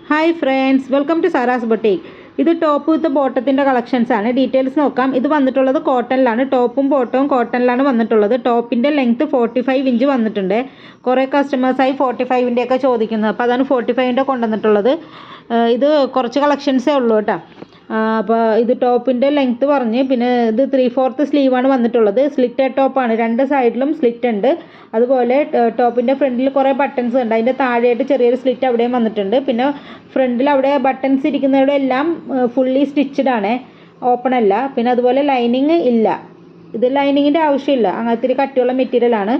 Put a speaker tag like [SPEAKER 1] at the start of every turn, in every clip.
[SPEAKER 1] Hi friends, welcome to Sara's boutique. ഇത് top with ബോട്ടത്തിൻ്റെ collections ആണ്. ഡീറ്റെയിൽസ് നോക്കാം. ഇത് വന്നിട്ടുള്ളത് കോട്ടണിലാണ്. ടോപ്പും ബോട്ടവും കോട്ടണിലാണ് വന്നിട്ടുള്ളത്. ടോപ്പിൻ്റെ ലെങ്ത്ത് 45 ഇഞ്ച് വന്നിട്ടുണ്ട്. കുറേ കസ്റ്റമേഴ്സായി 45-ൻ്റെ ഒക്കെ ചോദിക്കുന്നത്, അപ്പോൾ അതാണ് 45-ൻ്റെ കൊണ്ടുവന്നിട്ടുള്ളത്. ഇത് കുറച്ച് കളക്ഷൻസേ ഉള്ളൂ കേട്ടോ. അപ്പോൾ ഇത് ടോപ്പിൻ്റെ ലെങ്ത്ത് പറഞ്ഞ്, പിന്നെ ഇത് 3/4 സ്ലീവാണ് വന്നിട്ടുള്ളത്. സ്ലിറ്റഡ് ടോപ്പാണ്, രണ്ട് സൈഡിലും സ്ലിറ്റ് ഉണ്ട്. അതുപോലെ ടോപ്പിൻ്റെ ഫ്രണ്ടിൽ കുറേ ബട്ടൺസ് ഉണ്ട്. അതിൻ്റെ താഴെയായിട്ട് ചെറിയൊരു സ്ലിറ്റ് അവിടെയും വന്നിട്ടുണ്ട്. പിന്നെ ഫ്രണ്ടിൽ അവിടെ ബട്ടൺസ് ഇരിക്കുന്നവിടെ എല്ലാം ഫുള്ളി സ്റ്റിച്ചഡ് ആണ്, ഓപ്പൺ അല്ല. പിന്നെ അതുപോലെ ലൈനിങ് ഇല്ല. ഇത് ലൈനിങ്ങിൻ്റെ ആവശ്യമില്ല, അങ്ങനത്തെ കട്ടിയുള്ള മെറ്റീരിയലാണ്.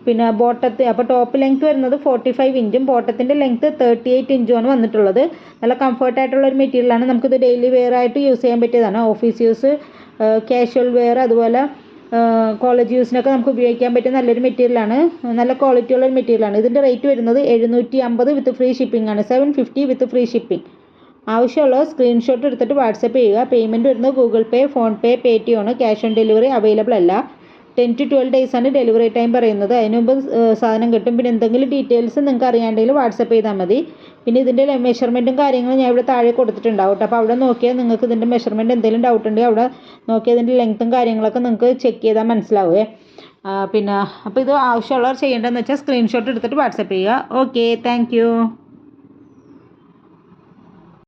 [SPEAKER 1] പിന്നെ അപ്പോൾ ടോപ്പ് ലെങ്ത്ത് വരുന്നത് 45 ഇഞ്ചും ബോട്ടത്തിൻ്റെ ലെങ്ത്ത് 38 ഇഞ്ചുമാണ് വന്നിട്ടുള്ളത്. നല്ല കംഫർട്ടായിട്ടുള്ളൊരു മെറ്റീരിയലാണ്. നമുക്കിത് ഡെയിലി വെയർ ആയിട്ട് യൂസ് ചെയ്യാൻ പറ്റിയതാണ്. ഓഫീസ് യൂസ്, കാഷ്വൽ വെയർ, അതുപോലെ കോളേജ് യൂസിനൊക്കെ നമുക്ക് ഉപയോഗിക്കാൻ പറ്റിയ നല്ലൊരു മെറ്റീരിയലാണ്. നല്ല ക്വാളിറ്റി ഉള്ളൊരു മെറ്റീരിയലാണ്. ഇതിൻ്റെ റേറ്റ് വരുന്നത് 750 വിത്ത് ഫ്രീ ഷിപ്പിംഗ് ആണ്. 750 വിത്ത് ഫ്രീ ഷിപ്പിംഗ്. ആവശ്യമുള്ള സ്ക്രീൻഷോട്ട് എടുത്തിട്ട് വാട്സപ്പ് ചെയ്യുക. പേയ്മെൻറ്റ് വരുന്നത് ഗൂഗിൾ പേ, ഫോൺ പേ, പേടിഎം ആണ്. ക്യാഷ് ഓൺ ഡെലിവറി അവൈലബിൾ അല്ല. 10 to 12 days ആണ് ഡെലിവറി ടൈം പറയുന്നത്. അതിന് മുമ്പ് സാധനം കിട്ടും. പിന്നെ എന്തെങ്കിലും ഡീറ്റെയിൽസ് നിങ്ങൾക്ക് അറിയാണ്ടെങ്കിൽ വാട്സപ്പ് ചെയ്താൽ മതി. പിന്നെ ഇതിൻ്റെ മെഷർമെൻറ്റും കാര്യങ്ങളും ഞാൻ ഇവിടെ താഴെ കൊടുത്തിട്ടുണ്ടാവും കേട്ടോ. അപ്പോൾ അവിടെ നോക്കിയാൽ നിങ്ങൾക്ക് ഇതിൻ്റെ മെഷർമെൻറ്റ് എന്തെങ്കിലും ഡൗട്ട് ഉണ്ടെങ്കിൽ അവിടെ നോക്കിയാൽ ഇതിൻ്റെ ലെങ്ത്തും കാര്യങ്ങളൊക്കെ നിങ്ങൾക്ക് ചെക്ക് ചെയ്താൽ മനസ്സിലാവുമേ. അപ്പോൾ ഇത് ആവശ്യമുള്ളവർ ചെയ്യേണ്ടതെന്ന് വെച്ചാൽ സ്ക്രീൻഷോട്ട് എടുത്തിട്ട് വാട്സപ്പ് ചെയ്യുക. Okay, thank